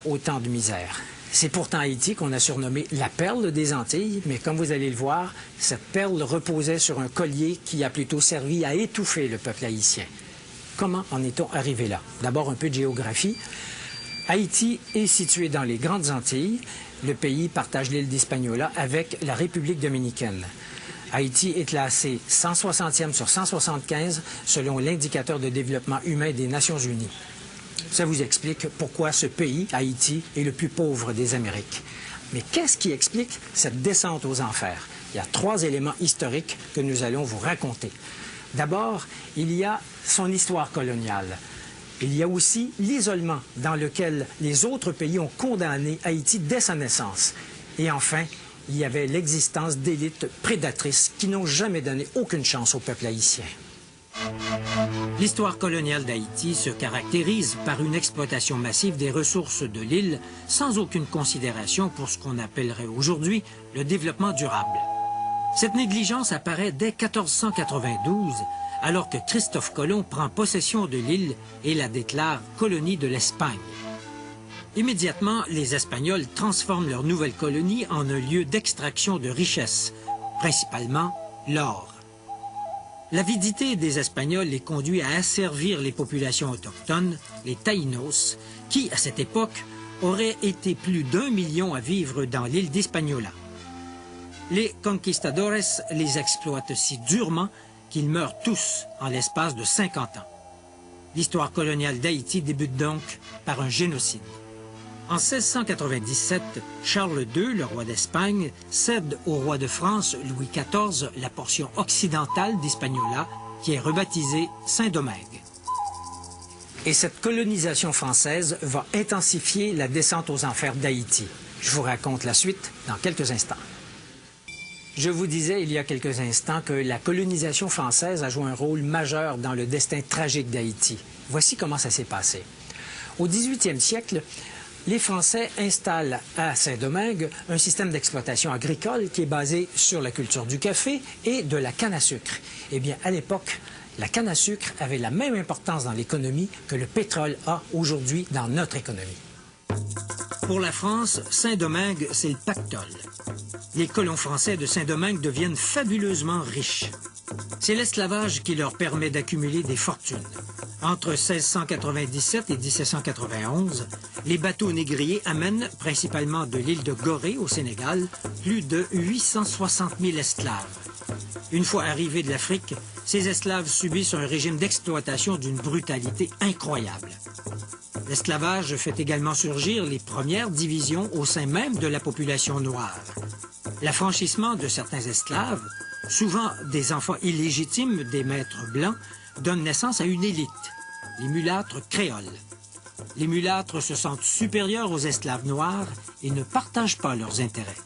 Autant de misère. C'est pourtant Haïti qu'on a surnommé la perle des Antilles, mais comme vous allez le voir, cette perle reposait sur un collier qui a plutôt servi à étouffer le peuple haïtien. Comment en est-on arrivé là? D'abord, un peu de géographie. Haïti est situé dans les Grandes Antilles. Le pays partage l'île d'Hispaniola avec la République dominicaine. Haïti est classé 160e sur 175 selon l'indicateur de développement humain des Nations unies. Ça vous explique pourquoi ce pays, Haïti, est le plus pauvre des Amériques. Mais qu'est-ce qui explique cette descente aux enfers? Il y a 3 éléments historiques que nous allons vous raconter. D'abord, il y a son histoire coloniale. Il y a aussi l'isolement dans lequel les autres pays ont condamné Haïti dès sa naissance. Et enfin, il y avait l'existence d'élites prédatrices qui n'ont jamais donné aucune chance au peuple haïtien. L'histoire coloniale d'Haïti se caractérise par une exploitation massive des ressources de l'île sans aucune considération pour ce qu'on appellerait aujourd'hui le développement durable. Cette négligence apparaît dès 1492, alors que Christophe Colomb prend possession de l'île et la déclare colonie de l'Espagne. Immédiatement, les Espagnols transforment leur nouvelle colonie en un lieu d'extraction de richesses, principalement l'or. L'avidité des Espagnols les conduit à asservir les populations autochtones, les Taïnos, qui, à cette époque, auraient été plus d'1 million à vivre dans l'île d'Hispaniola. Les conquistadores les exploitent si durement qu'ils meurent tous en l'espace de 50 ans. L'histoire coloniale d'Haïti débute donc par un génocide. En 1697, Charles II, le roi d'Espagne, cède au roi de France, Louis XIV, la portion occidentale d'Hispaniola, qui est rebaptisée Saint-Domingue. Et cette colonisation française va intensifier la descente aux enfers d'Haïti. Je vous raconte la suite dans quelques instants. Je vous disais il y a quelques instants que la colonisation française a joué un rôle majeur dans le destin tragique d'Haïti. Voici comment ça s'est passé. Au 18e siècle, les Français installent à Saint-Domingue un système d'exploitation agricole qui est basé sur la culture du café et de la canne à sucre. Eh bien, à l'époque, la canne à sucre avait la même importance dans l'économie que le pétrole a aujourd'hui dans notre économie. Pour la France, Saint-Domingue, c'est le pactole. Les colons français de Saint-Domingue deviennent fabuleusement riches. C'est l'esclavage qui leur permet d'accumuler des fortunes. Entre 1697 et 1791, les bateaux négriers amènent, principalement de l'île de Gorée au Sénégal, plus de 860 000 esclaves. Une fois arrivés de l'Afrique, ces esclaves subissent un régime d'exploitation d'une brutalité incroyable. L'esclavage fait également surgir les premières divisions au sein même de la population noire. L'affranchissement de certains esclaves, souvent des enfants illégitimes des maîtres blancs, donne naissance à une élite, les mulâtres créoles. Les mulâtres se sentent supérieurs aux esclaves noirs et ne partagent pas leurs intérêts.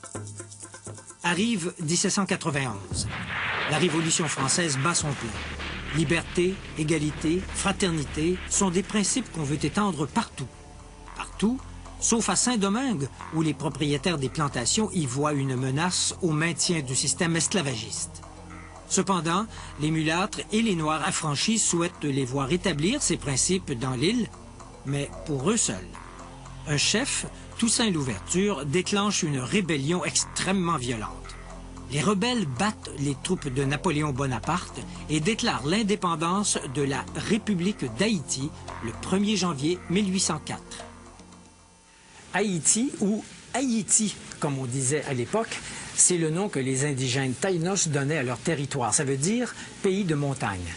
Arrive 1791. La Révolution française bat son plein. Liberté, égalité, fraternité sont des principes qu'on veut étendre partout. Partout, sauf à Saint-Domingue, où les propriétaires des plantations y voient une menace au maintien du système esclavagiste. Cependant, les mulâtres et les Noirs affranchis souhaitent les voir établir ces principes dans l'île, mais pour eux seuls. Un chef, Toussaint Louverture, déclenche une rébellion extrêmement violente. Les rebelles battent les troupes de Napoléon Bonaparte et déclarent l'indépendance de la République d'Haïti le 1er janvier 1804. Haïti, ou Haïti, comme on disait à l'époque, c'est le nom que les indigènes Taïnos donnaient à leur territoire. Ça veut dire pays de montagne.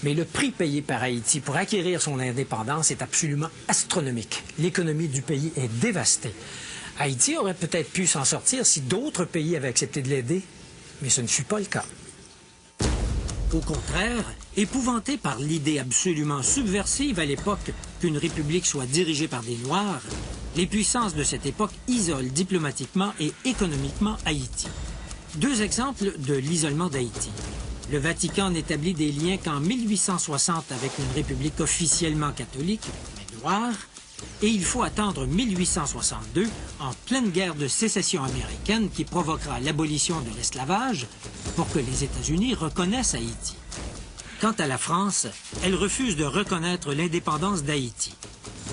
Mais le prix payé par Haïti pour acquérir son indépendance est absolument astronomique. L'économie du pays est dévastée. Haïti aurait peut-être pu s'en sortir si d'autres pays avaient accepté de l'aider, mais ce ne fut pas le cas. Au contraire, épouvanté par l'idée absolument subversive à l'époque qu'une république soit dirigée par des Noirs, les puissances de cette époque isolent diplomatiquement et économiquement Haïti. 2 exemples de l'isolement d'Haïti. Le Vatican n'établit des liens qu'en 1860 avec une république officiellement catholique, mais noire, et il faut attendre 1862, en pleine guerre de sécession américaine qui provoquera l'abolition de l'esclavage, pour que les États-Unis reconnaissent Haïti. Quant à la France, elle refuse de reconnaître l'indépendance d'Haïti.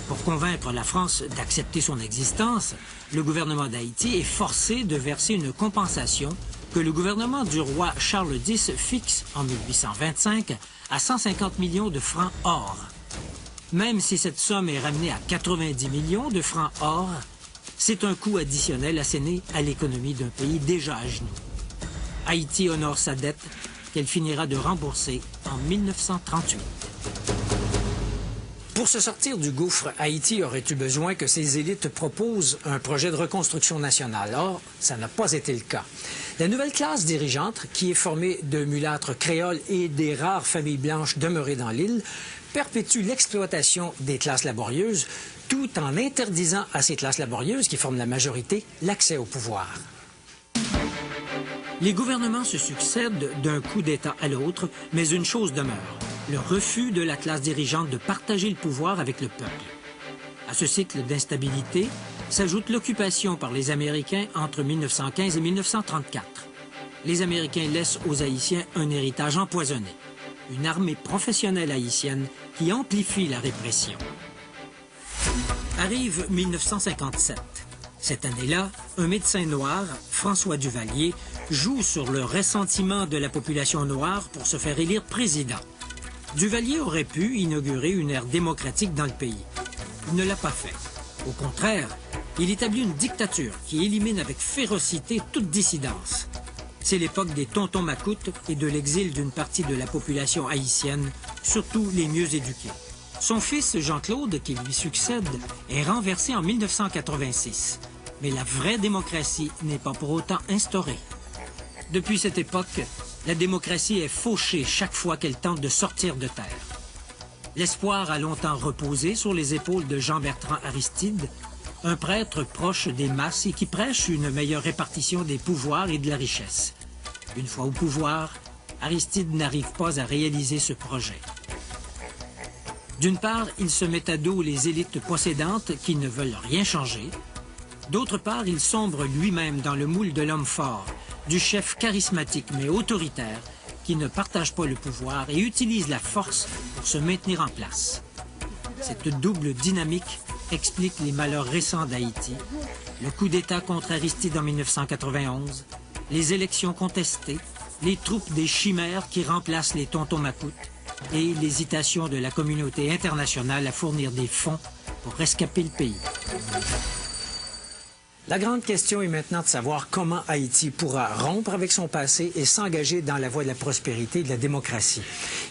Pour convaincre la France d'accepter son existence, le gouvernement d'Haïti est forcé de verser une compensation que le gouvernement du roi Charles X fixe en 1825 à 150 millions de francs or. Même si cette somme est ramenée à 90 millions de francs or, c'est un coût additionnel asséné à l'économie d'un pays déjà à genoux. Haïti honore sa dette qu'elle finira de rembourser en 1938. Pour se sortir du gouffre, Haïti aurait eu besoin que ses élites proposent un projet de reconstruction nationale. Or, ça n'a pas été le cas. La nouvelle classe dirigeante, qui est formée de mulâtres créoles et des rares familles blanches demeurées dans l'île, perpétue l'exploitation des classes laborieuses, tout en interdisant à ces classes laborieuses, qui forment la majorité, l'accès au pouvoir. Les gouvernements se succèdent d'un coup d'État à l'autre, mais une chose demeure, le refus de la classe dirigeante de partager le pouvoir avec le peuple. À ce cycle d'instabilité s'ajoute l'occupation par les Américains entre 1915 et 1934. Les Américains laissent aux Haïtiens un héritage empoisonné, une armée professionnelle haïtienne qui amplifie la répression. Arrive 1957. Cette année-là, un médecin noir, François Duvalier, joue sur le ressentiment de la population noire pour se faire élire président. Duvalier aurait pu inaugurer une ère démocratique dans le pays. Il ne l'a pas fait. Au contraire, il établit une dictature qui élimine avec férocité toute dissidence. C'est l'époque des tontons macoutes et de l'exil d'une partie de la population haïtienne, surtout les mieux éduqués. Son fils, Jean-Claude, qui lui succède, est renversé en 1986. Mais la vraie démocratie n'est pas pour autant instaurée. Depuis cette époque, la démocratie est fauchée chaque fois qu'elle tente de sortir de terre. L'espoir a longtemps reposé sur les épaules de Jean-Bertrand Aristide, un prêtre proche des masses et qui prêche une meilleure répartition des pouvoirs et de la richesse. Une fois au pouvoir, Aristide n'arrive pas à réaliser ce projet. D'une part, il se met à dos les élites possédantes qui ne veulent rien changer. D'autre part, il sombre lui-même dans le moule de l'homme fort, du chef charismatique mais autoritaire qui ne partage pas le pouvoir et utilise la force pour se maintenir en place. Cette double dynamique explique les malheurs récents d'Haïti, le coup d'État contre Aristide en 1991, les élections contestées, les troupes des chimères qui remplacent les tontons macoutes et l'hésitation de la communauté internationale à fournir des fonds pour rescaper le pays. La grande question est maintenant de savoir comment Haïti pourra rompre avec son passé et s'engager dans la voie de la prospérité et de la démocratie.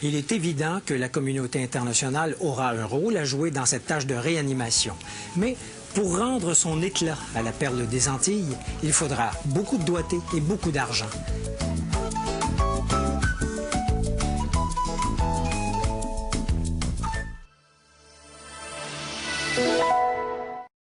Il est évident que la communauté internationale aura un rôle à jouer dans cette tâche de réanimation. Mais pour rendre son éclat à la perle des Antilles, il faudra beaucoup de doigté et beaucoup d'argent.